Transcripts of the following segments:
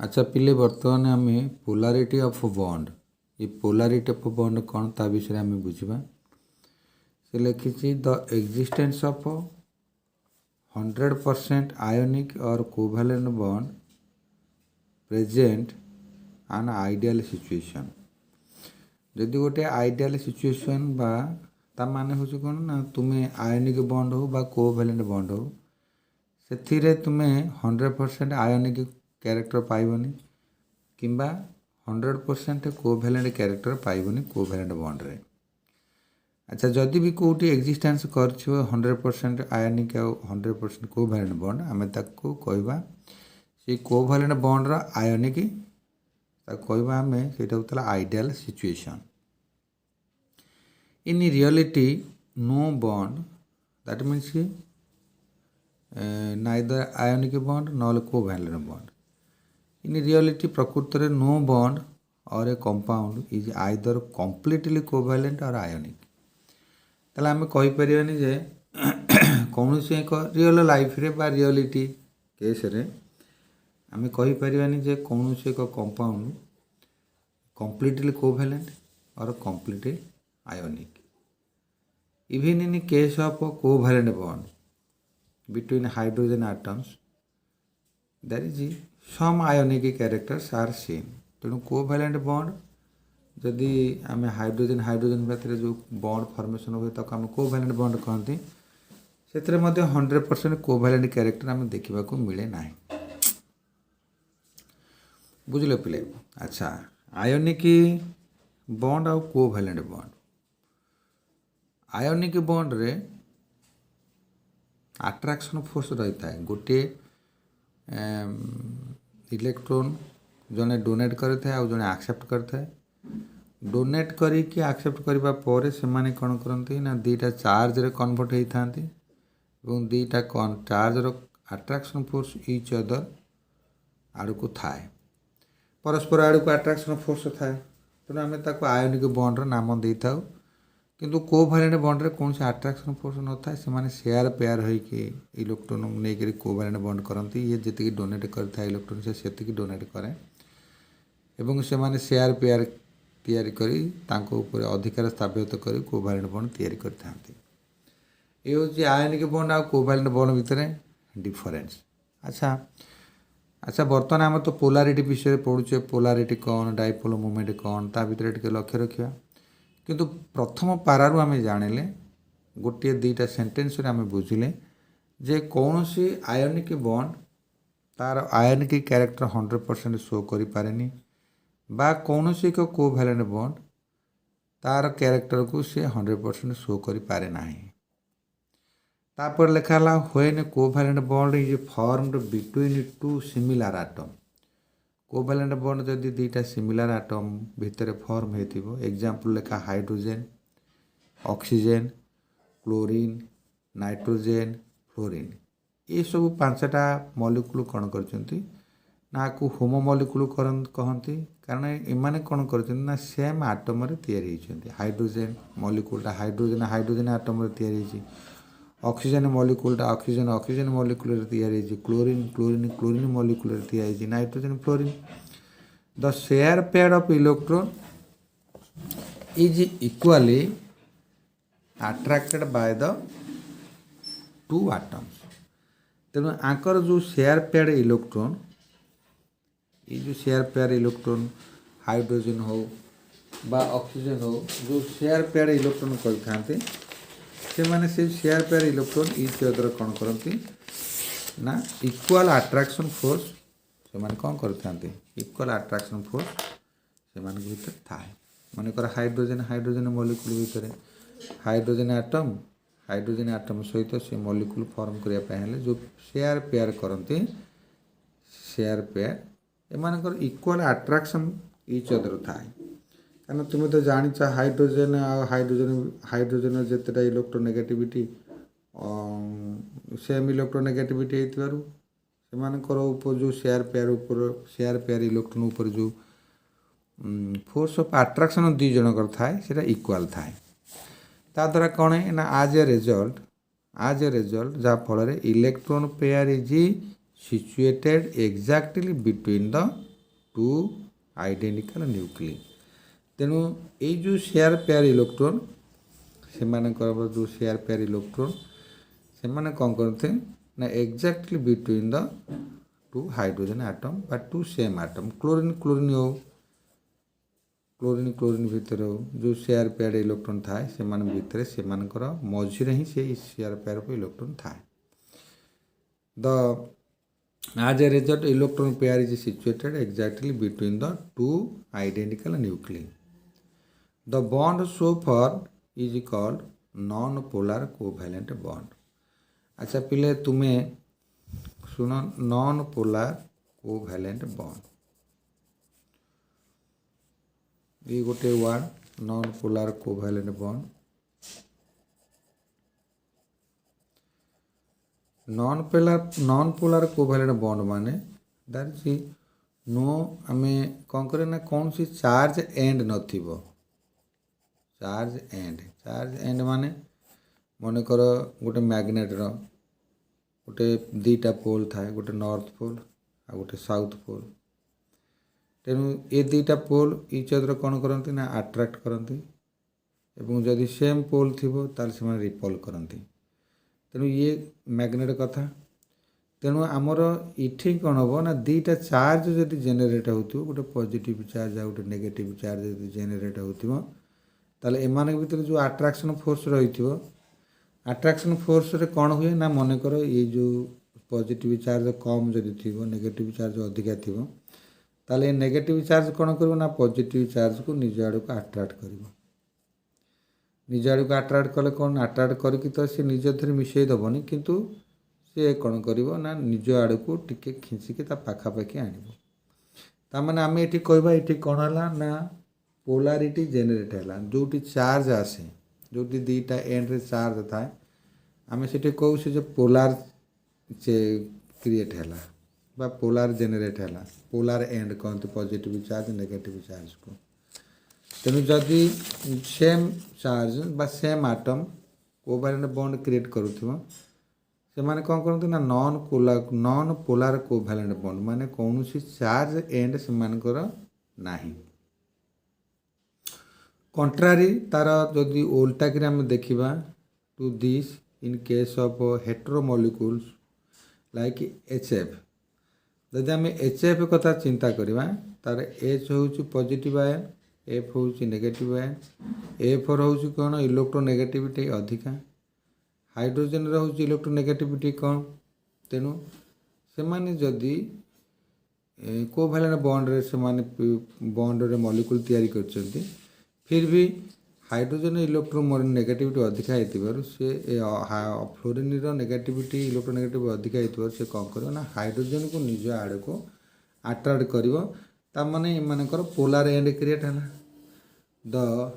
अच्छा पिले बर्तमान आम पोलारिटी ऑफ बॉन्ड ये पोलारिटी ऑफ बॉन्ड कौन ता विषय आम बुझा से लिखी द एक्जिस्टेंस ऑफ 100% आयोनिक और कोवैलेंट बॉन्ड प्रेजेंट आन आइडियल सिचुएशन जदि गोटे आइडियल सिचुएशन बा ता माने हो कौन ना तुम्हें आयोनिक बॉन्ड हो बा कोवैलेंट बॉन्ड हो से तुम्हें 100% आयोनिक क्यारेक्टर पाइबनी किंबा 100% कोवैलेंट क्यारेक्टर पाइबनी कोवैलेंट बॉन्ड रे। अच्छा जदि भी कौटी एक्जिस्टेंस कर 100% आयोनिक आ 100% कोवैलेंट बॉन्ड आम ताको कहवा से कोवैलेंट बॉन्ड रा आयोनिक कहवा आम से होता ideal situation. In reality no bond that means neither ionic bond nor covalent bond in reality प्रकृत में no bond or a compound is either completely covalent or ionic ताले आम कहीपरानी जे कौन से एक रियल लाइफ रे बा रियलिटी केस रे आम कहीपरानी जे कौन से एक कंपाउंड कंप्लीटली कोवैलेंट और completely ionic even in case of covalent bond between hydrogen atoms there is some ionic characters are seen तेणु कोवैलेंट बॉन्ड जदि आम हाइड्रोजन हाइड्रोजन भितर जो बॉन्ड फॉर्मेशन हुए ताको आम कोवैलेंट बॉन्ड कहते से 100% कोवैलेंट क्यारेक्टर आम देखा मिले ना बुझल पिले। अच्छा आयोनिक बॉन्ड आ कोवैलेंट बॉन्ड आयोनिक बॉन्ड रे अट्राक्शन फोर्स रही है गोटे इलेक्ट्रॉन जने डोनेट करता है जने एक्सेप्ट करता है डोनेट करी एक्सेप्ट करने पर से माने कौन करती ना दीटा चार्ज रे कन्वर्ट होता है दीटा चार्ज रो अट्राक्शन फोर्स इच अदर आड़ को थाए परस्पर आड़ को अट्राक्शन फोर्स थाए तेणु आम ताको आयोनिक बॉन्ड नाम दे था किंतु कोवैलेंट बॉन्ड रे कौन से अट्राक्शन फोर्स न था से शेयर पेयर होइके इलेक्ट्रॉन नहीं कोवैलेंट बॉन्ड करती ये जी डोनेट करता इलेक्ट्रॉन से डोनेट करे एवं से माने शेयर पेयर तैयारी करी तांको ऊपर अधिकार स्थापित करी कोवैलेंट बॉन्ड तैयारी करते हैं ये हूँ आयोनिक बॉन्ड आ कोवैलेंट बॉन्ड भितर डिफरेंस। अच्छा अच्छा बर्तमान आम तो पोलारिटी विषय पढ़ुचे पोलारिटी कौन डाइपोल मोमेंट कौन ता भितर टिके लक्ष्य रखा किंतु प्रथम पारारू आम जानिले गोटे दुईटा सेंटेंस आम बुझिले जे कौन सी आयोनिक बॉन्ड तार आयोनिक क्यारेक्टर 100% शो करि पारेनी बा कौन सी एक कोवैलेंट बॉन्ड तार क्यारेक्टर को सी 100% शो करि पारे नाही। तापर लिखाला when covalent bond is formed between two similar atom covalent bond जदि दुईटा सिमिलर आटम भितर फॉर्म हो एग्जांपल लेखा hydrogen oxygen chlorine nitrogen fluorine ये सब पांचटा मॉलिक्यूल कौन करचंती ना को होमो मॉलिक्यूल कहती कारण एमाने कौन करचंती ना सेम आटम रे तैयारी होइछंती हाइड्रोजन मॉलिक्यूलटा हाइड्रोजन हाइड्रोजन आटम रे तैयारी होइछि ऑक्सीजन मॉलिक्यूलटा ऑक्सीजन ऑक्सीजन मॉलिक्यूल रे तैयारी होइछि क्लोरीन क्लोरीन क्लोरीन मॉलिक्यूल रे तैयारी होइछि nitrogen fluorine the share pair of electron is equally attracted by the two atoms तेणु आंकर जो शेयर पेयर इलेक्ट्रॉन ये जो शेयर पेयर इलेक्ट्रॉन हाइड्रोजन हो बा ऑक्सीजन हो जो शेयर पेयर इलेक्ट्रॉन करते से माने से share pair electron each other कौन करती ना इक्वल अट्रैक्शन फोर्स से माने कौन करते इक्वल अट्रैक्शन फोर्स से माने भीतर थाए मानेकर हाइड्रोजन हाइड्रोजन मॉलिक्यूल भितर हाइड्रोजन आटम सहित से मॉलिक्यूल फॉर्म करने जो शेयर पेयर करते शेयर पेयर एमानकर इक्वल अट्रैक्शन इच अदर थाए कारण तुम तो जानी हाइड्रोजन हाइड्रोजन जितेटा इलेक्ट्रोनेगेटिविटी सेम इलेक्ट्रोनेगेटिविटी होकर जो शेयर पेयर इलेक्ट्रॉन ऊपर जो फोर्स ऑफ अट्रैक्शन दुई जनकर थाए सेटा इक्वल थाए ता द्वारा कौन है ना आज ए रिजल्ट जहाँफल electron pair is situated exactly between the two identical nuclei तेणु ये जो शेयर पेयर इलेक्ट्रॉन से जो शेयर पेयर इलेक्ट्रॉन से कौन करते ना exactly between the two hydrogen atom बा two same atom chlorine chlorine हो क्लोरीन क्लोरीन भितर हो जो शेयर पेयर इलेक्ट्रॉन थाए से भितर से मझे ही से शेयर पेयर इलेक्ट्रॉन थाए the as a result electron pair is situated exactly between the two identical nuclei. The bond so formed is called non-polar covalent bond. अच्छा पिले तुम्हें सुनो non-polar covalent bond ये गोटे word non-polar covalent bond non polar covalent bond माने that is no आम कौन करे ना कौन सी चार्ज एंड नथिबो चार्ज एंड माने मन कर गोटे मैग्नेट रो गोटे दीटा पोल थाए गोटे नॉर्थ पोल आ गोटे साउथ पोल तेणु ये दीटा पोल इच अदर कौन करती ना अट्रैक्ट करती एवं जदि सेम पोल थिबो ताल से रिपल करती तेणु ये मैग्नेट कथा तेणु आमर इठी कौन हम ना दीटा चार्ज जब जेनेट हो गोटे पॉजिटिव चार्ज आ गोटे नेगेटिव चार्ज जब जेनेट हो एम भर जो अट्रैक्शन फोर्स रही अट्रैक्शन फोर्स रे कौन हुए ना मन कर ये जो पॉजिटिव चार्ज कम जदि थी नेगेटिव चार्ज अधिका थी ताले नेगेटिव चार्ज कौन कर ना पॉजिटिव चार्ज को निज आड़ को अट्रैक्ट कर निज आड़ को अट्रैक्ट कले कौन अट्रैक्ट करके तो सी निज धरी मिसई दबनी किंतु सी कौन कर ना निज आड़ को टिके खिंचिकी पाखापाखि आने आम ये कहवा ये कौन है ना पोलारिटी जेनेट है जो चार्ज आसे जो दीटा एंड रे चार्ज थाए आम से कहू से जो पोलार क्रिएट है पोलार जेनेट है पोलार एंड कहते पॉजिटिव चार्ज नेगेटिव चार्ज को तेणु जदि सेम चार्ज बा same atom covalent bond create करुथिबो से माने कौन करते ना नॉन पोलार कोवैलेंट बॉन्ड माने कौन सी चार्ज एंड से मानकर नाही कंट्रारी तार जदि उल्टा कि आम देखा to this in case of hetero molecules like HF जदि आम HF कथा चिंता करवा तार H हूँ पॉजिटिव आयन एफ हूँ नेगेटिव आयन एफ हूँ कौन इलेक्ट्रोनेगेटिविटी अधिका हाइड्रोजन हूँ इलेक्ट्रोनेगेटिविटी कम तेणु से जदि कोवैलेंट बॉन्ड रे से बॉन्ड रे मॉलिक्यूल तैयारी करछन्ती फिर भी हाइड्रोजन इलेक्ट्रोनेगेटिविटी अधिका होइतिबारु से फ्लोरीन रो नेगेटिविटी इलेक्ट्रोनेगेटिव अधिका होइतिबारु से कौन करिवो ना हाइड्रोजन को निज आड़ को अट्रैक्ट करिवो तामाने एमानकर पोलार एंड क्रिएट है the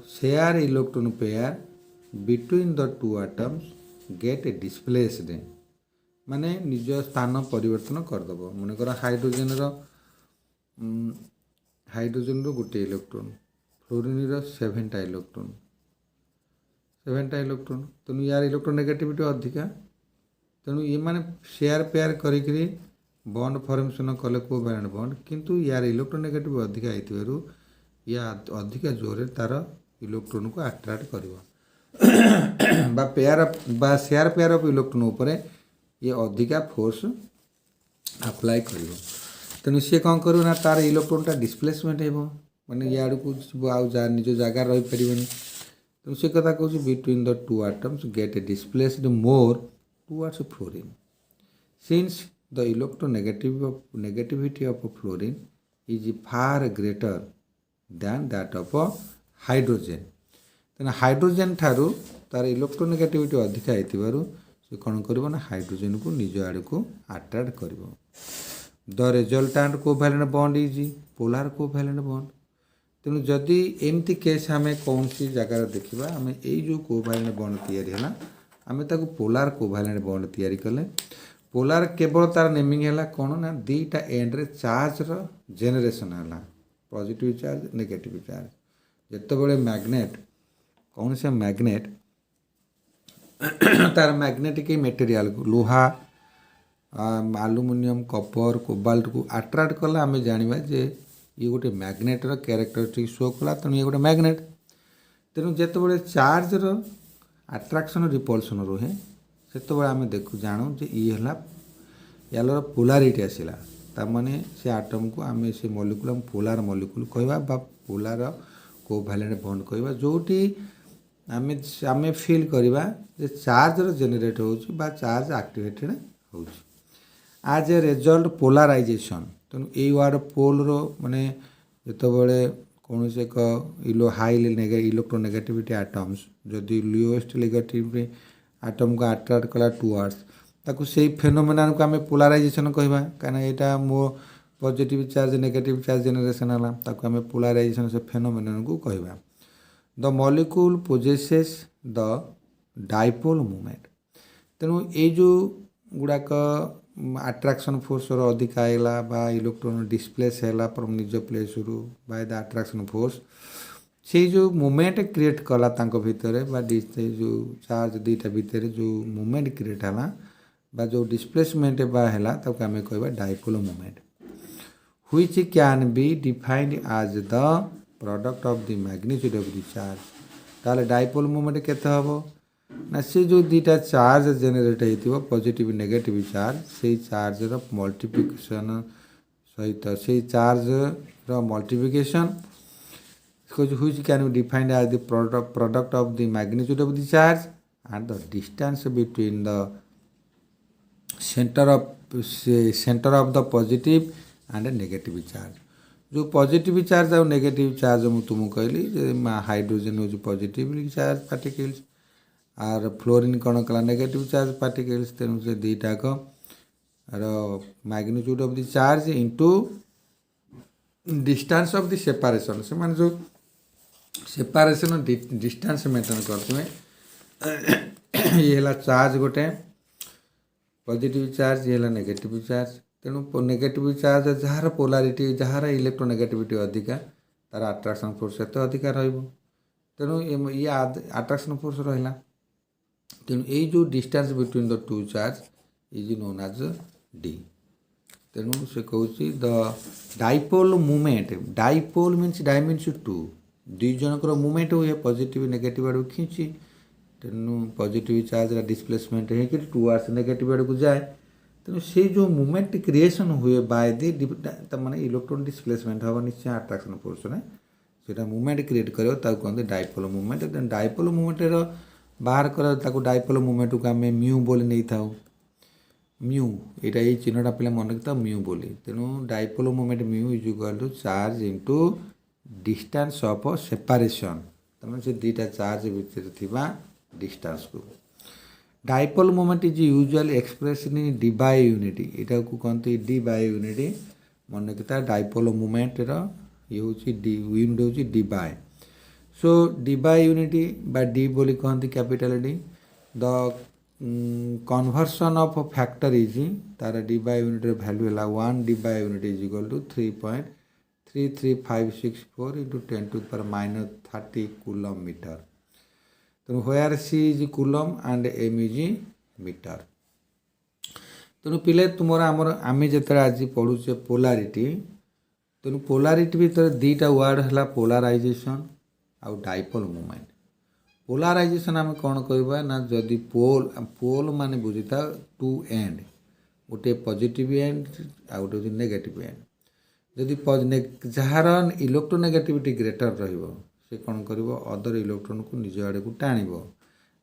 share electron pair between the two atoms get displaced माने निज स्थान परिवर्तन करदेव मनकर हाइड्रोजन रो गोटे इलेक्ट्रॉन फ्लोरीन रो 7टा इलेक्ट्रॉन तेणु यार इलेक्ट्रोनेगेटिविटी अधिका तेणु ये माने शेयर पेयर करी बॉन्ड फॉर्मेशन कले कोवैलेंट बॉन्ड किंतु यार इलेक्ट्रोनेगेटिव अधिका होइतिबारु या अधिका जोरे तार इलेक्ट्रॉन को अट्रैक्ट करिवो बा पेयर बा शेयर पेयर ऑफ इलेक्ट्रॉन उपरे ये अधिका फोर्स अप्लाई करिवो तेणु सी कौन करिवो ना तार इलेक्ट्रॉनटा डिस्प्लेसमेंट हेबो माने याड़ को आउ जा निज जगह रही परिबनी तेणु से कथा कहूँ between the two atoms get displaced more towards fluorine since the electronegativity of fluorine is far greater than that of hydrogen तेना हाइड्रोजन ठारू तार इलेक्ट्रोनेगेटिविटी अधिका होइतिबारु से कौन करिवो ना हाइड्रोजन को निज आड़ को अट्रैक्ट करिवो the resultant covalent bond is polar covalent bond तेणु जदि एमती केस आम कौन सी जगार देखा आम यही जो कोवैलेंट बॉन्ड तैयारी है आम ताको पोलार कोवैलेंट बॉन्ड तैयारी कले पोलार केवल तार नेमिंग है कौन ना दीटा एंड रे चार्ज रो जेनरेशन है पॉजिटिव चार्ज नेगेटिव चार्ज जिते मैग्नेट कौन से मैग्नेट तार magnetic material लुहा aluminium Kapoor cobalt को अट्रैक्ट कले आम जाना जे ये गोटे मैग्नेटर क्यारेक्टरिस्टिक शो कला तेणु ये गोटे मैग्नेट तेणु जिते चार्जर आट्राक्शन रिपल्सन रुहे से आम देखु जानू जे ये है यार पोलारिटी आसला ताने से आटम को आम से मलिक्यूल आम पोलार मलिक्यूल कहवा पोलार कोवैलेंट बॉन्ड कहवा जोटी आम आम फिल करवा जे चार्जर जेनेट हो चार्ज एक्टिवेटेड हो आज ए रिजल्ट पोलाराइजेशन तेणु ये वार्ड पोल माने जितेबाला कौन से एक हाई इलेक्ट्रोनेगेटिविटी आटम्स जदि लोएस्ट नेगेटिविटी आटम को अट्राक्ट कला टुवर्ड्स ताकू से फेनोमेना को आम पोलाराइजेशन कहवा कहीं यहाँ मो positive charge negative charge generation है ताकू आम पोलाराइजेशन से फेनोमेना को कहवा the molecule possesses the dipole moment तेणु ये जो गुड़ाक अट्राक्शन फोर्स अधिक आएगा बा इलेक्ट्रॉन डिस्प्लेस है फ्रॉम निज प्लेस रु बाय द अट्राक्शन फोर्स से जो मोमेंट क्रिएट कला तांको भितर बा जो चार्ज दुईटा भितर जो मोमेंट क्रिएट है बा जो डिस्प्लेसमेंट बा है ताको आम कहवा dipole moment which can be defined as the product of the magnitude of the charge ताले डाइपोल मोमेंट केते हबो ना से जो दुईटा चार्ज जेनेट हो पॉजिटिव नेगेटिव चार्ज से चार्जर मल्टीप्लिकेशन सहित से चार्जर multiplication which can be defined as the product of the magnitude of the charge and the distance between the centre of the positive and negative charge जो positive charge और negative charge मुझे तुमको कहली hydrogen हूँ positive charge particles आर fluorine कौन कला negative charge particles तेणु से दुईटाक magnitude of the charge into distance of the separation से माने जो सेपरेशन डिस्टेंस मेंटेन करते ये है चार्ज गोटे पॉजिटिव चार्ज ये है नेगेटिव चार्ज तेणु negative charge jar polarity jar electronegativity अधिका तार अट्राक्शन फोर्स एत अधिका तेणु ये अट्राक्शन फोर्स रहा तेणु ये जो distance between the two charge is known as D तेणु से कौच the dipole movement dipole means di means two दुई जनकर मूवमेंट हुए पॉजिटिव नेगेटिव आड़ खींची तेणु पॉजिटिव चार्ज डिस्प्लेसमेंट होकर टुवर्ड्स नेगेटिव आड़ को जाए तेणु से जो मूवमेंट क्रिएशन हुए बाय द माने इलेक्ट्रॉन डिस्प्लेसमेंट हम निश्चय अट्राक्शन फोर्स ने सेटा मूवमेंट क्रिएट कर कहते डाइपोल मूवमेंट डाइपोल मूवमेंट बाहर कर डाइपोल मूवमेंट को आम म्यू बोली नहीं था म्यू यहाँ ये चिन्हटा पे मन रखता म्यू बोली तेणु dipole movement mu is equal to charge into distance of separation तेणु से दुईटा चार्ज भितर थिबा डिस्टेंस को dipole movement is usual express in Debye unity यहाँ को कहते डी बाय यूनिटी मन रखता डाइपोल मूवमेंट ये हूँ डी यूनिट हूँ Debye so Debye यूनिटी बा डी बोली कहते capital D the conversion of factor is तार डी बाय यूनिट वैल्यू है 1 Debye unit is equal to 3.33564 into 10 to the power -30 coulomb metre तेणु where C is coulomb and M is metre तेणु पिले तुम आम जो आज पढ़ुचे polarity तेणु पोलारिटी भीतर दुईटा वर्ड है पोलाराइजेशन आउ डाइपोल मूवमेंट पोलाराइजेशन आम कौन कहवा ना जदि पोल पोल माने बुझीता टू एंड गोटे पॉजिटिव एंड आ गोटे नेगेटिव एंड जदि जार इलेक्ट्रोनेगेटिविटी ग्रेटर रहिबो से कौन कर अदर इलेक्ट्रॉन को निज आड़े को टाण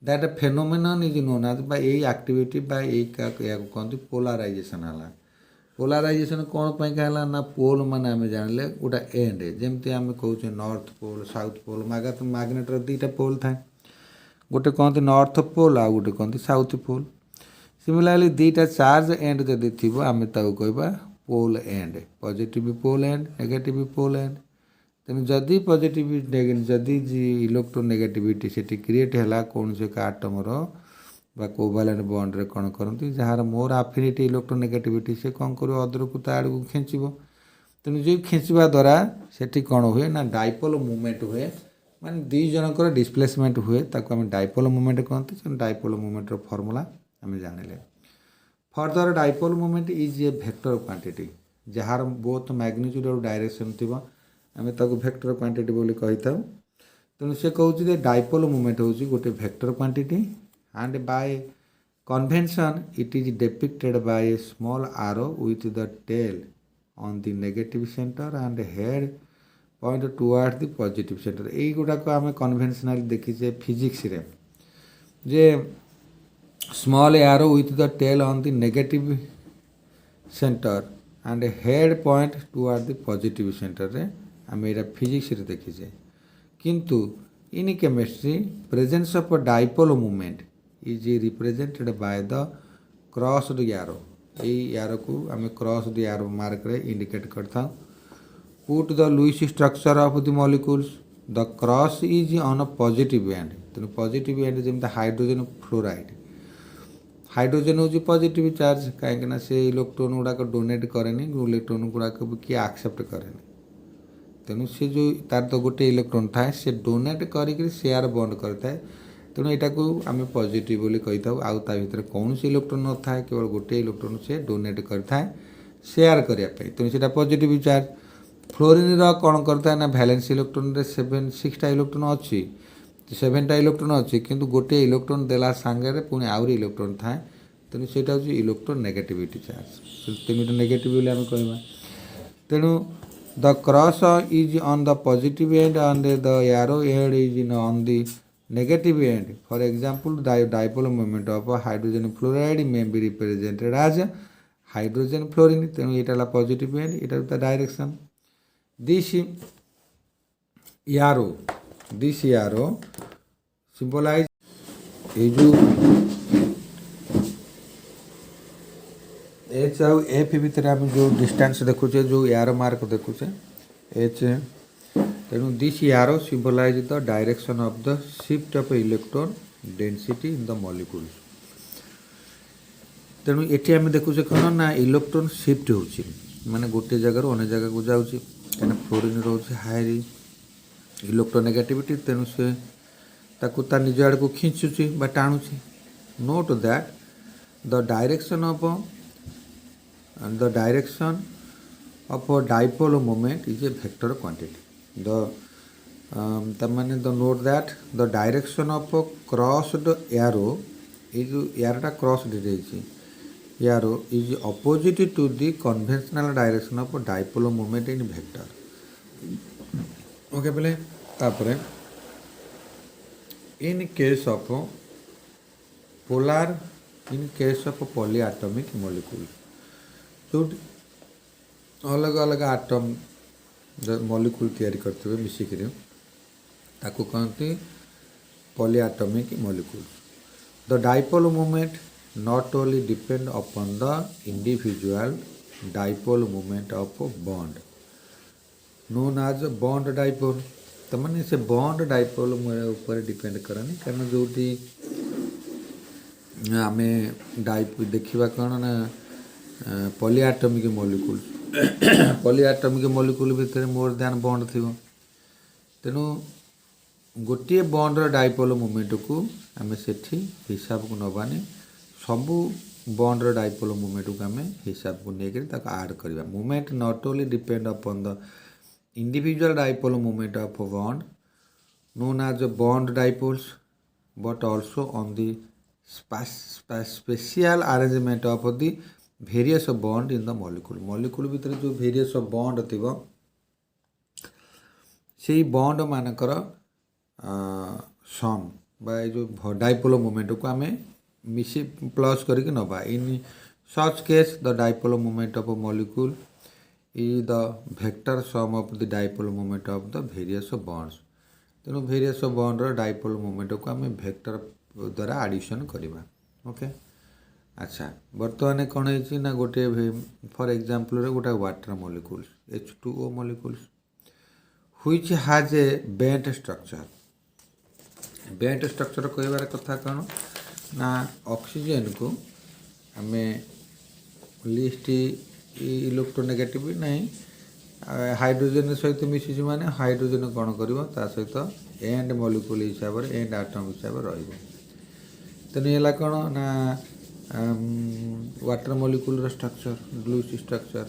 that phenomenon is known as बा यही एक्टिविटी बा कहते पोलाराइजेशन है पोलाराइजेशन कौन पाई कहला ना पोल माने आम जानिले गोटा एंड जमती आम कहूँ नॉर्थ पोल साउथ पोल मैग्नेटर दुईटा पोल था गोटे कहते नॉर्थ पोल आ गोटे कहते साउथ पोल सिमिलारली दुईटा चार्ज एंड जदि थी आम कहवा pole and positive pole and negative pole and तेणु जदि पॉजिटिव जदि इलेक्ट्रोनेगेटिविटी से क्रिएट है कौन से आटमर बा कोवैलेंट बॉन्ड रे कौन करती जार मोर आफिनिटी इलेक्ट्रोनेगेटिविटी से कौन कर अदर को ता आड़ को खेचब तेणु जो खेचवा द्वारा से कौन हुए ना डाइपोल मूवमेंट हुए माने दुई जनकर डिस्प्लेसमेंट हुए ताको आम डाइपोल मूवमेंट कहते डाइपोल मूवमेंट फॉर्मूला आम जानिले further dipole movement is a vector quantity जार बोथ मैग्निट्यूड और डायरेक्शन थी आम ताको वेक्टर क्वांटिटी बोली कही था। तेणु से कहूँ डाइपोल मूवमेंट हूँ गोटे vector quantity and by convention it is depicted by a small arrow with the tail on the negative centre and head point toward the positive centre. यही गुड़ाक आम कन्वेंशनली देखीचे फिजिक्स रे जे small arrow with the tail on the negative centre and head point toward the positive centre रे आम एटा physics रे देखीचे। किंतु in chemistry presence of dipole movement is represented by the crossed arrow. यही एरो को आम क्रॉस्ड एरो मार्क रे इंडिकेट करता। Put the Lewis structure of the molecules the cross is on a positive end. तेणु positive end जमी hydrogen fluoride hydrogen हूँ positive charge कहीं से इलेक्ट्रॉन गुड़ाक डोनेट करेनि इलेक्ट्रॉन गुड़ाक भी किए एक्सेप्ट करेनि। तेणु से जो तार तो गोटे इलेक्ट्रॉन थाए से डोनेट करिक शेयर बॉन्ड करता है। तेणु यहाँ को आम पॉजिटिव बोली कही था। आउ ता भीतर कौन सी इलेक्ट्रॉन न था केवल गोटे इलेक्ट्रॉन से डोनेट करता है शेयर करने। तेणु से पॉजिटिव चार्ज फ्लोरीन कौन करता है ना वैलेंस इलेक्ट्रॉन रे 6टा इलेक्ट्रॉन अच्छी 7टा इलेक्ट्रॉन अच्छी किंतु गोटे इलेक्ट्रॉन देला सांगे पुणी आउरी इलेक्ट्रॉन थाए। तेणु से इलेक्ट्रॉन नेगेटिविटी चार्ज तेणु नेगेटिव बोली आम कहवा। तेणु the cross is on the positive end and the arrow end is on the negative end. For example dipole movement of hydrogen fluoride may be represented as hydrogen fluorine. तेणु यहाँ positive end यहाँ the direction this arrow symbolize ये जो H आउ F भितर आम जो distance देखुचे जो यारो मार्क देखुचे एच। तेणु this arrow symbolize the direction of the shift of electron density in the molecules. तेणु ये आम देखुचे कौन ना इलेक्ट्रॉन शिफ्ट होची माने गोटे जगह अन्य जगह को जाऊँगी कहीं फ्लोरीन रोचे हाई इलेक्ट्रोनेगेटिविटी। तेणु से ताकू ता निज आड़ को खींचुची बा टाणुची। Note that the direction of dipole moment is a vector quantity. तमाने the note that the direction of crossed arrow ये जो एरोटा crossed arrow is opposite to the conventional direction of dipole moment in vector. Okay बोले तापरे in case of polar in case of polyatomic molecule जो अलग अलग atom molecule तैयारी करते हुए मिसिक ताको कहते polyatomic molecule. The dipole moment not only depend upon the individual dipole moment of bond known as bond dipole। तमाने से बॉन्ड डाइपोल ऊपर डिपेंड करनी कारण जो आम देखा कौन ना पॉलीएटॉमिक मॉलिक्यूल पॉलीएटॉमिक मॉलिक्यूल भितर मोर दैन बॉन्ड थी। तेणु गोटे बॉन्डर डाइपोल मोमेंट को आम से हिसाब को नबानी सबू बॉन्डर डाइपोल मूवमेंट को आम हिसाब को लेकर आड करवा। Movement not only depend upon the individual dipole movement of bond known as bond dipoles but also on the special arrangement of the various bond in the molecule भितर जो various bond थी से bond मानकर सम बा जो dipole movement को आम मिसी प्लस करके नवा। In such case the dipole movement of molecule is the vector sum of the dipole movement of the various bonds. तेणु वेरियस बॉन्डर डाइपोल मूवमेंट को आम वेक्टर द्वारा एडिशन करवा। ओके अच्छा बर्तमान कौन है ना गोटे फॉर एग्जांपल गोटे water molecules H2O molecules which has a bent structure. Bent structure कहबार कथा कौन ना ऑक्सीजन को आम लिस्ट इलेक्ट्रोनेगेटिव नहीं हाइड्रोजन सहित मिसी माने हाइड्रोजन कौन कर सहित एंड मॉलिक्यूल हिसाब से एंड आटम हिसाब से रही। तेनाली कौन ना water molecule structure Lewis structure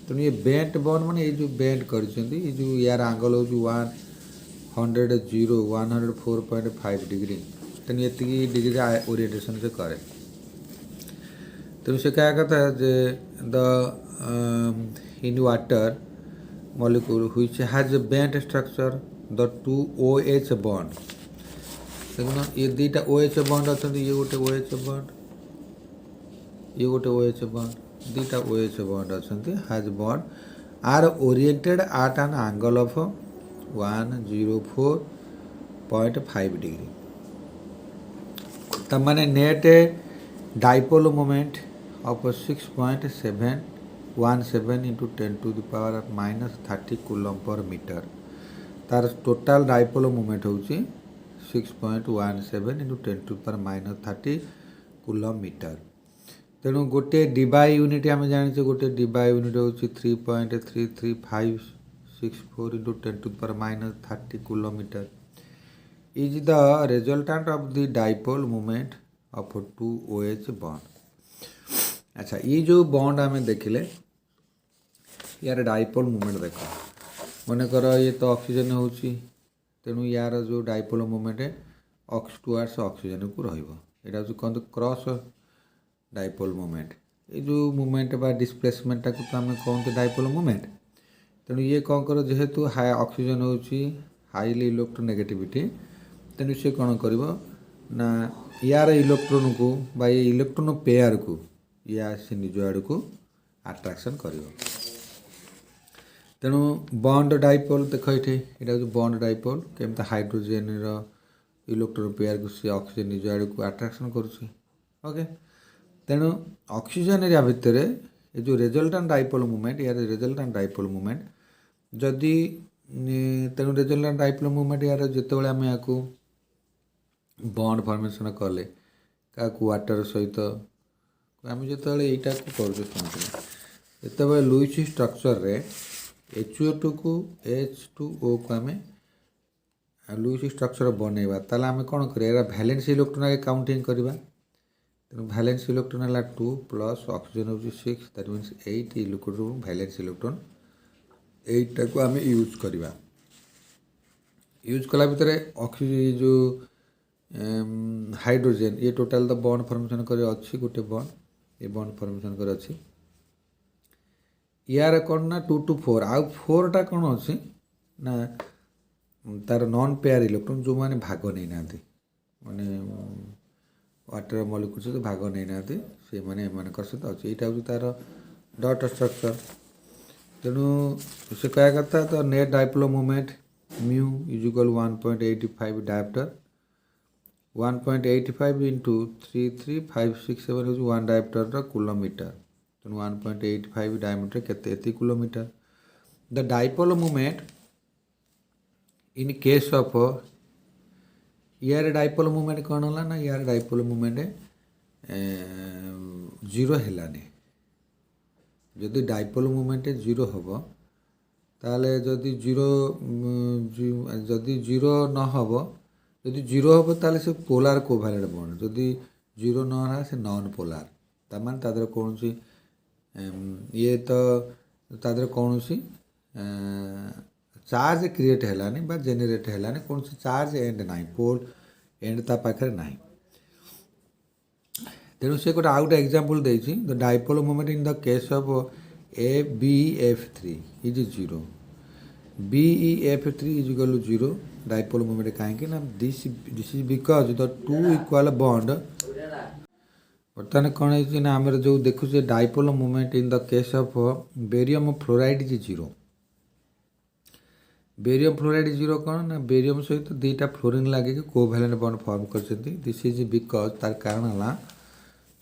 तेणु ये बेंट बॉन्ड माने ये जो बेंट कर जो यार आंगल हो 104.5 डिग्री तेणु ये डिग्री ओरिएंटेशन से करे तेणु से क्या कहता है जे the in water molecule which has a bent structure the two OH bond देखो ये दीटा OH बॉन्ड अच्छा ये गोटे OH बॉन्ड ये गोटे OH बॉन्ड दीटा OH बॉन्ड अच्छा has bond are oriented at an angle of 104.5 degree तब मैंने net dipole moment of 6.717 into 10 to the power of -30 coulomb per meter तार टोटाल डाइपोल मोमेंट होची 6.17 into 10 to the power -30 coulomb meter तेणु गोटे Debye unit आम जाने गोटे Debye unit हूँ 3.33564 into 10 to the power -30 coulomb meter is the resultant of the dipole moment of 2 OH bond अच्छा ये जो बॉन्ड आम देखिले यार डाइपोल मोमेंट देख मनकर ये तो ऑक्सीजन होची तेणु यार जो डाइपोल मोमेंट ऑक्स टुवर्ड्स ऑक्सीजन को रहिबो एटा जो कहते क्रॉस डाइपोल मोमेंट ये जो मोमेंट बा डिस्प्लेसमेंट को तो आम कहते डाइपोल मोमेंट तेणु ये कौन कर जेहेतु हाई ऑक्सीजन होची हाईली इलेक्ट्रोनेगेटिविटी तेणु से कौन कर ना यार इलेक्ट्रोन को बा ये इलेक्ट्रोन पेयर को या से निज आड़ को अट्राक्शन कर तेणु बॉन्ड डाइपोल देख ये जो बॉन्ड डाइपोल केमता हाइड्रोजेन इलेक्ट्रोन पेयर को सी ऑक्सीजन निज आड़ को अट्राक्शन करुच्ची ओके तेणु ऑक्सीजन एरिया भितर ये जो रेजल्टेंट डाइपोल मूवमेंट यार रेजल्टेंट डाइपोल मूवमेंट जदि तेणु रेजल्टेंट डाइपोल मूवमेंट यार जिते आम या बॉन्ड फॉर्मेशन कले क्या वाटर सहित आम जो यहीटा को करते लुईस स्ट्रक्चर रे HO2 को H2O को आम लुईस स्ट्रक्चर बनइबा ताले आम कौन करिया वैलेंस इलेक्ट्रॉन आगे काउंटिंग करवा तेणु वैलेंस इलेक्ट्रॉन है 2 प्लस ऑक्सीजन हो 6 that means 8 electron valence electron 8 को आम यूज करवा यूज कला भितर ऑक्सीजन जो हाइड्रोजेन ये टोटाल तो बॉन्ड फॉर्मेशन कर अच्छी गोटे बॉन्ड ये बॉन्ड फॉर्मेशन कर अच्छी यार कौन ना 2 to 4 आउ 4टा कौन अच्छी ना तार नॉन पेयर इलेक्ट्रॉन जो मैंने भाग नहीं ना माने वाटर मॉलिक्यूल सहित भाग नहीं ना से मैंने सहित अच्छे यहाँ हूँ तार डॉट स्ट्रक्चर तेणु से कह करता तो net dipole moment mu is equal 1.85 dioptre 1.85 into 33567 हूँ 1 डायप्टर कूलम मीटर तेणु 1.85 डायमीटर केते kilometre the dipole moment in case of यार डाइपोल मूवमेंट कौन है ना यार डाइपोल मूवमेंट जीरो हेलानी जदि डाइपोल मूवमेंट जीरो हम ताले जदि जीरो न हम जदि जीरो हम ताले से पोलार कोवैलेंट बॉन्ड जदि जीरो न रहा से नॉन पोलार तार तादर कौन सी ये तो तादर कौन सी चार्ज क्रिएट हेलानी बा जेनेरेट हेलानी कौन सी चार्ज एंड ना पोल एंड ता पाखे ना तेणु से गोटे आउट एग्जांपल देछि the dipole moment in the case of ABF3 is 0 BEF3 is equal to 0 dipole moment कहीं ना this is because the two equal bond बर्तमान कौन है ना आम जो देखुचे dipole moment in the case of barium fluoride is 0 barium fluoride 0 कौन ना बेरियम सहित दुईटा फ्लोरीन लगे कोवैलेंट बॉन्ड फॉर्म कर दिस इज बिकॉज तार कारण है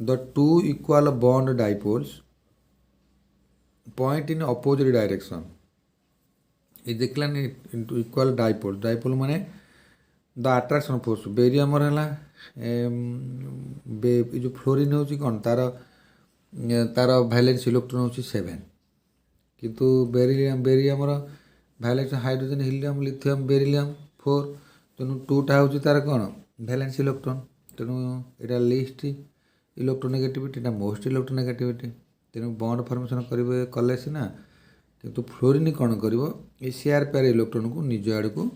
the two equal bond dipoles point in opposite direction ये देखला इनटू इक्वल डाइपोल डाइपोल माने द अट्राक्शन फोर्स बेरियम है जो फ्लोरीन हूँ कौन तार तार वैलेंस इलेक्ट्रॉन हूँ 7 किंतु barium valence hydrogen helium lithium beryllium 4 तेणु 2टा हूँ तार कौन वैलेंस इलेक्ट्रॉन तेणु यहाँ लिस्ट इलेक्ट्रोनेगेटिविटी मोस्ट इलेक्ट्रोनेगेटिविटी तेणु बॉन्ड फॉर्मेशन करेंगे कले सीना किंतु फ्लोरीन कौन कर शेयर पेयर इलेक्ट्रॉन को निज आड़ को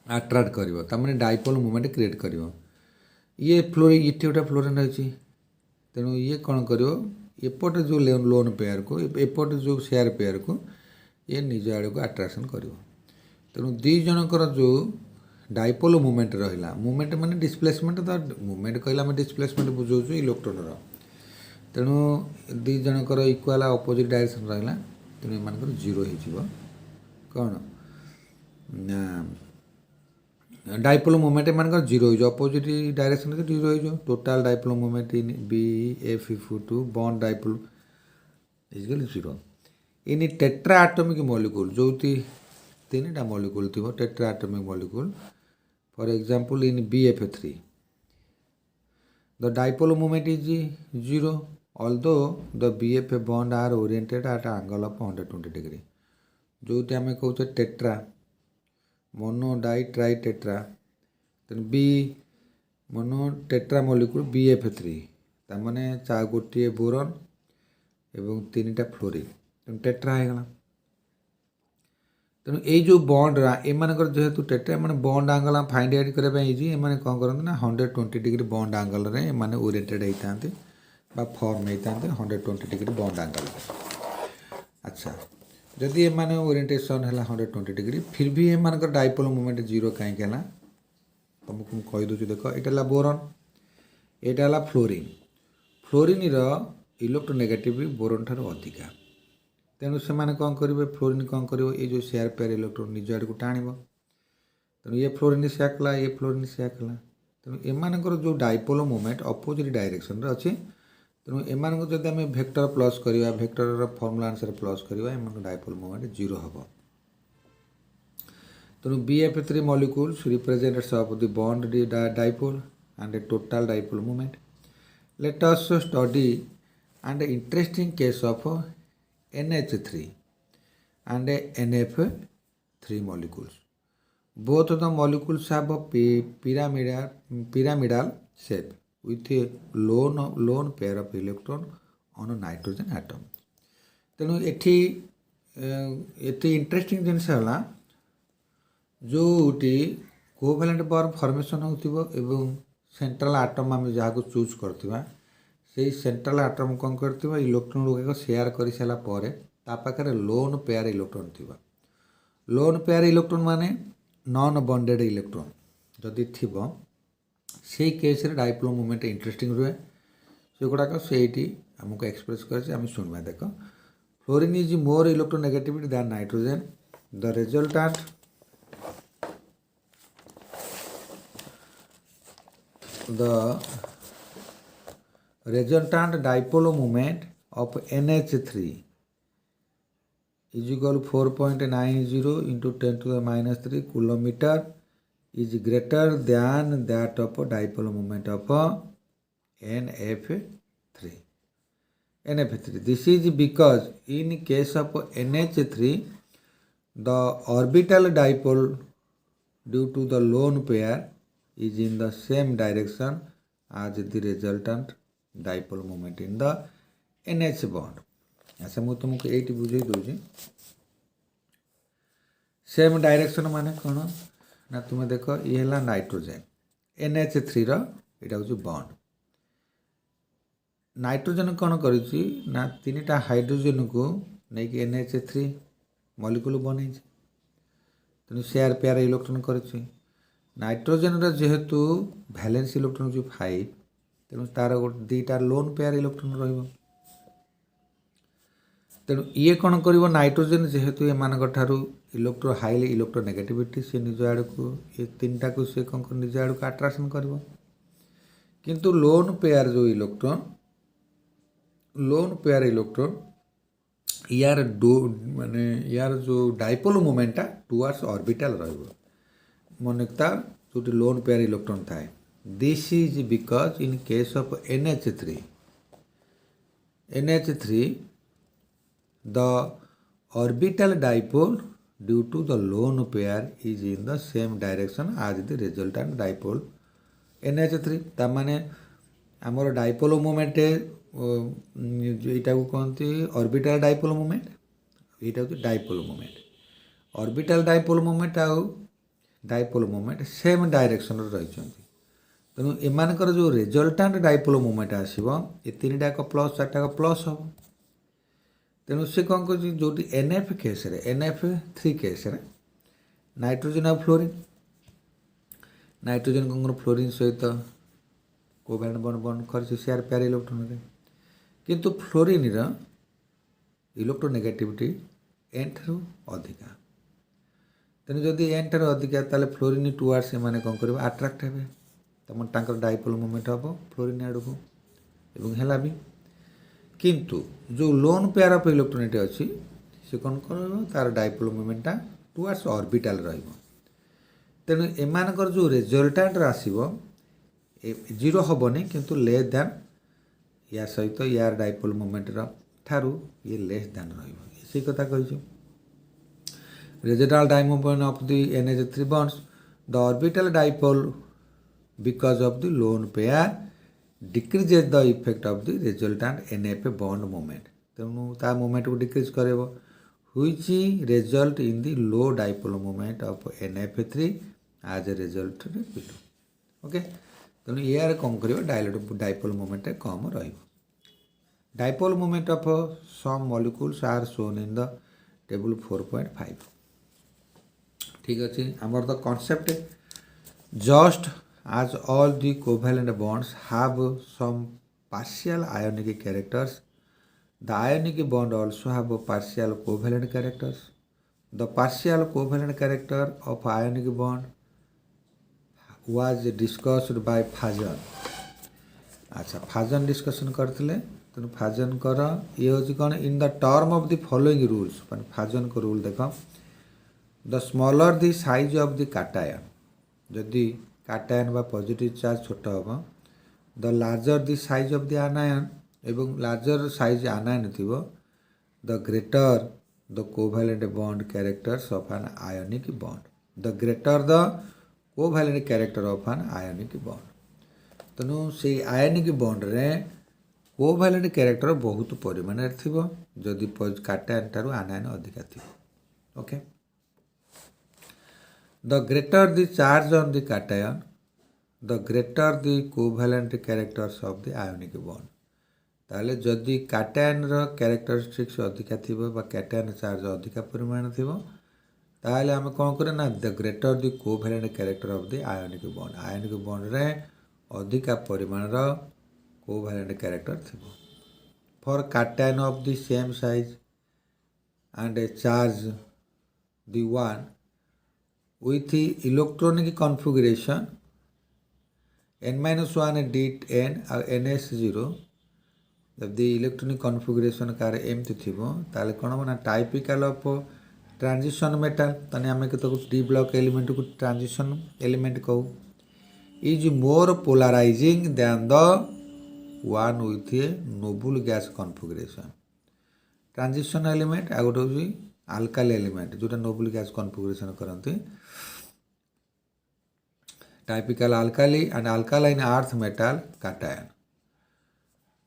अट्राक्ट कर तार डाइपोल मूवमेंट क्रिएट कर ये फ्लोरीन ये गोटे फ्लोरीन रही तेणु ये कौन कर एपटे जो लोन पेयर को एपटे जो शेयर पेयर को ये निज आड़ को अट्राक्शन कर तेणु दी जनकर जो डाइपोल मूवमेंट रहा मूवमेंट माने डिस्प्लेसमेंट तो मूवमेंट कहला आम डिस्प्लेसमेंट बुझाऊँ इलेक्ट्रॉन तेणु दी जनकर इक्वाल अपोजिट डायरेक्शन रहा तेणु एम जीरो हो कौन डाइपोल मूवमेंट एम जीरो हो अपोजिट डायरेक्शन जीरो हो total dipole movement in B F equal to bond dipole इजकल zero in tetra atomic molecule जो तीन टा मॉलिक्यूल थी tetra atomic molecule for example in BF3 the dipole moment is zero although the BF bond are oriented at an angle of 120 degree जो आम कहे tetra mono di tri tetra तेन बी mono tetra molecule BF3 ताने गोटे boron एवं तीन टा फ्लोरीन तेणु टेट्रा होगा तेणु ये जो बॉन्ड एम जेहेतु tetra um bond angle find out करने एम कौन करते ना 120 degree bond angle um oriented होता फॉर्म होता 120 डिग्री बॉन्ड आंगल अच्छा जदि एम ओरिएंटेशन है 120 डिग्री फिर भी एम डाइपोल मूवमेंट जीरो कहीं तुमको कहीदे देख यहाँ बोरन यहाँ फ्लोरीन फ्लोरीन इलेक्ट्रोनेगेटिव बोरन ठार अधिका तेणु से कौन करेंगे फ्लोरीन कौन कर जो शेयर पेयर इलेक्ट्रॉन निज आड़ को टाण तेणु ये फ्लोरीन सेया कला ये फ्लोरीन सेया कला तेणु एमानकर जो डाइपोल मूवमेंट अपोजिट डायरेक्शन रे अच्छी तेणु एम जब आम भेक्टर प्लस करवा भेक्टर फर्मुला आंसर प्लस करवा एम डाइपोल मूवमेंट जीरो हम तेणु BF3 molecules represents of the bond dipole and total dipole movement let us study and interesting case of NH3 and NF3 molecules. Both of the molecules have a pyramidal shape with a lone pair of electron on a nitrogen atom. तेणु ये interesting जिनस है जोटी covalent bond formation हो central atom आम जहाँ को choose करथिबा से central atom कौन कर इलेक्ट्रॉन गुड़ाक सेयार कर सारापर तापाखे लोन पेयर इलेक्ट्रॉन थी लोन पेयर इलेक्ट्रॉन माने नॉन बॉन्डेड इलेक्ट्रॉन जदि थी से केस डाइपोल मूवमेंट इंटरेस्टिंग रुहे से गुड़ाक से आमको एक्सप्रेस कर शुणवा देख fluorine is more electronegativity than nitrogen the resultant resultant dipole moment of NH3 is equal to 4.90 into 10 to the minus 3 kilometer is greater than that of dipole moment of NF3. This is because in case of NH3 the orbital dipole due to the lone pair is in the same direction as the resultant dipole movement in the NH bond अच्छा मुझे तुमको ये बुझे दूसरी same direction माने कौन ना तुम्हें देख ये है नाइट्रोजेन NH3 यहाँ हूँ बॉन्ड नाइट्रोजेन कौन कर तीन टा हाइड्रोजेन को लेकिन NH3 मॉलिक्यूल बन तेणु शेयर पेयर इलेक्ट्रॉन कर नाइट्रोजेन जेहेतु वैलेंस इलेक्ट्रॉन जो 5 तेणु तार गोटे दीटा लोन पेयर इलेक्ट्रॉन तेणु ये कौन कर नाइट्रोजेन जेहेतु एम इलेक्ट्रो हाईली इलेक्ट्रोनेगेटिविटी से निज आड़ को ये तीन टा को सी कौन कर निज आड़ को अट्राक्शन कर किंतु लोन पेयर जो इलेक्ट्रॉन यार माने यार जो डाइपोल मूवमेंटा टुवर्ड्स ऑर्बिटल मनता जो लोन पेयर इलेक्ट्रॉन थाए This is because in case of NH3, the orbital dipole due to the lone pair is in the same direction as the resultant dipole NH3. तामाने आमर dipole movement यहाँ को कहते orbital dipole movement এইটা হচ্ছে dipole moment. Orbital dipole moment ଆଉ dipole moment same ଡାଇରେକ୍ସନରେ ରହିଛନ୍ତି। ତେଣୁ ଏମାନଙ୍କର ଯେଉଁ ରେଜଲ୍ଟାଣ୍ଟ ଡାଇପୋଲ ମୋମେଣ୍ଟ ଆସିବ ଏ ତିନିଟା ଯାକ ପ୍ଲସ୍ ଚାରିଟା ଯାକ ପ୍ଲସ୍ ହେବ। ତେଣୁ ସେ କ'ଣ କରୁଛି ଯେଉଁଠି NF କେସ୍ରେ NF3 କେସ୍ରେ ନାଇଟ୍ରୋଜେନ୍ ଆଉ ଫ୍ଲୋରିନ୍, ନାଇଟ୍ରୋଜେନ୍ କ'ଣ ଫ୍ଲୋରିନ୍ ସହିତ କୋଭାଲେଣ୍ଟ ବଣ୍ଡ ବଣ୍ଡ କରିଛି CR ପେୟାର ଇଲେକ୍ଟ୍ରନରେ, କିନ୍ତୁ ଫ୍ଲୋରିନ୍ର ଇଲେକ୍ଟ୍ରୋନେଗେଟିଭିଟି N ଠାରୁ ଅଧିକା। ତେଣୁ ଯଦି N ଠାରୁ ଅଧିକା ତାହେଲେ ଫ୍ଲୋରିନ୍ ଟୁୱାର୍ଡସ୍ ଏମାନେ କ'ଣ କରିବ ଆଟ୍ରାକ୍ଟ ହେବେ, ତାଙ୍କର ଡାଇପୋଲ ମୁଭମେଣ୍ଟ ହେବ ଫ୍ଲୋରିନ୍ ଆଡ଼କୁ ଏବଂ ହେଲା ବି। କିନ୍ତୁ ଯେଉଁ ଲୋନ୍ ପେୟାର ଅଫ୍ ଇଲେକ୍ଟ୍ରୋନ୍ ଏଠି ଅଛି ସେ କ'ଣ କରିବ ତାର ଡାଇପୋଲ ମୁଭମେଣ୍ଟଟା ଟୁୱାର୍ଡସ୍ ଅର୍ବିଟାଲ ରହିବ। ତେଣୁ ଏମାନଙ୍କର ଯେଉଁ ରେଜଲ୍ଟାଣ୍ଟରେ ଆସିବ 0 ହେବନି, କିନ୍ତୁ ଲେସ୍ ଦ୍ୟାନ୍ ୟା ସହିତ ୟାର ଡାଇପୋଲ ମୁଭମେଣ୍ଟର ଠାରୁ ଇଏ ଲେସ୍ ଦ୍ୟାନ୍ ରହିବ। ସେଇ କଥା କହିଛୁ। Residual diamond of the NH3 bonds, the orbital dipole because of the lone pair decreases the effect of the resultant NF bond moment. ତେଣୁ ତା ମୋମେଣ୍ଟକୁ ଡିକ୍ରିଜ୍ କରିବ, which result in the low dipole moment of NF3 as a result below. Okay, ତେଣୁ ଏହାର କ'ଣ କରିବ dipole moment କମ୍ ରହିବ। Dipole moment of some molecules are shown in the table 4.5. ठीक अच्छे। आमर the concept just as all the covalent bonds have some partial ionic characters, the ionic bond also have partial covalent characters. The partial covalent character of ionic bond was discussed by Fajon। अच्छा, फाजन discussion करते तेणु फाजन कर ये हूँ कौन in the term of the following rules. Fajans को rule देख, the smaller the size of the cation, जदि काटायन बा पॉजिटिव चार्ज छोट हम, the larger the size of the anion एवं लार्जर साइज आनायन थी, the greater the covalent bond characters of an ionic bond, the greater the covalent character of an ionic bond. तेणु से ionic bond रे covalent character बहुत परिमाण थी जदि cation ठारू आनायन अधिका थी। Okay, the greater the charge on the cation, the greater the covalent characters of the ionic bond. ताले जदि काटायन रो कैरेक्टरिस्टिक्स अधिका थी काटायन चार्ज अधिका परिमाण थी, ताले आम कौन करे ना the greater the covalent character of the ionic bond, ionic bond रे अधिका परिमाण कोवैलेंट कैरेक्टर थी। For cation of the same size and charge the one with electronic configuration n-1 d10 और ns0, जब दी इलेक्ट्रॉनिक कॉन्फ़िगरेशन कार एमती थी ताले कौन हम ना टाइपिकल ऑफ ट्रांजिशन मेटल, तने आम के डी ब्लॉक एलिमेंट को ट्रांजिशन एलिमेंट कहू, is more polarising than the one with a noble gas configuration. Transition element आ गोटे हूँ आल्काली एलिमेंट जोटा नोबल गैस कॉन्फ़िगरेशन करते, typical alkali and alkaline earth metal cation.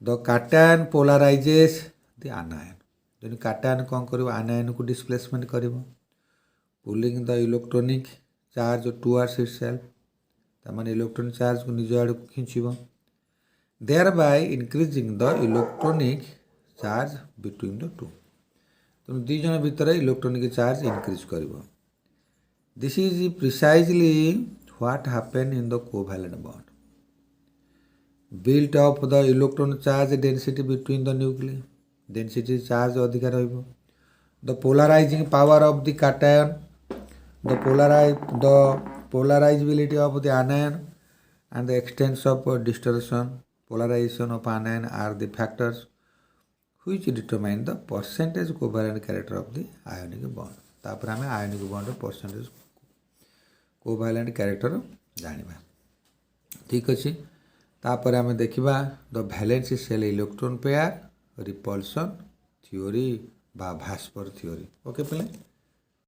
The cation polarises the anion, जो cation कौन कर anion को displacement कर, pulling the electronic charge towards itself, तामाने इलेक्ट्रॉनिक चार्ज को निज आड़ खींचब, thereby increasing the electronic charge between the two. तेणु दी जन भितर इलेक्ट्रॉनिक चार्ज इनक्रीज कर। This is precisely what happen in the covalent bond, built up the electron charge density between the nucleus, density charge अधिक रहिबो, the polarising power of the cation, the polarisability of the anion and the extents of distortion polarisation of anion are the factors which determine the percentage covalent character of the ionic bond। तापर आम ionic bond percentage covalent character जानिबा। ठीक अच्छे, तापर आम देखा the valency shell electron pair repulsion theory बा VSEPR theory. Okay पिले।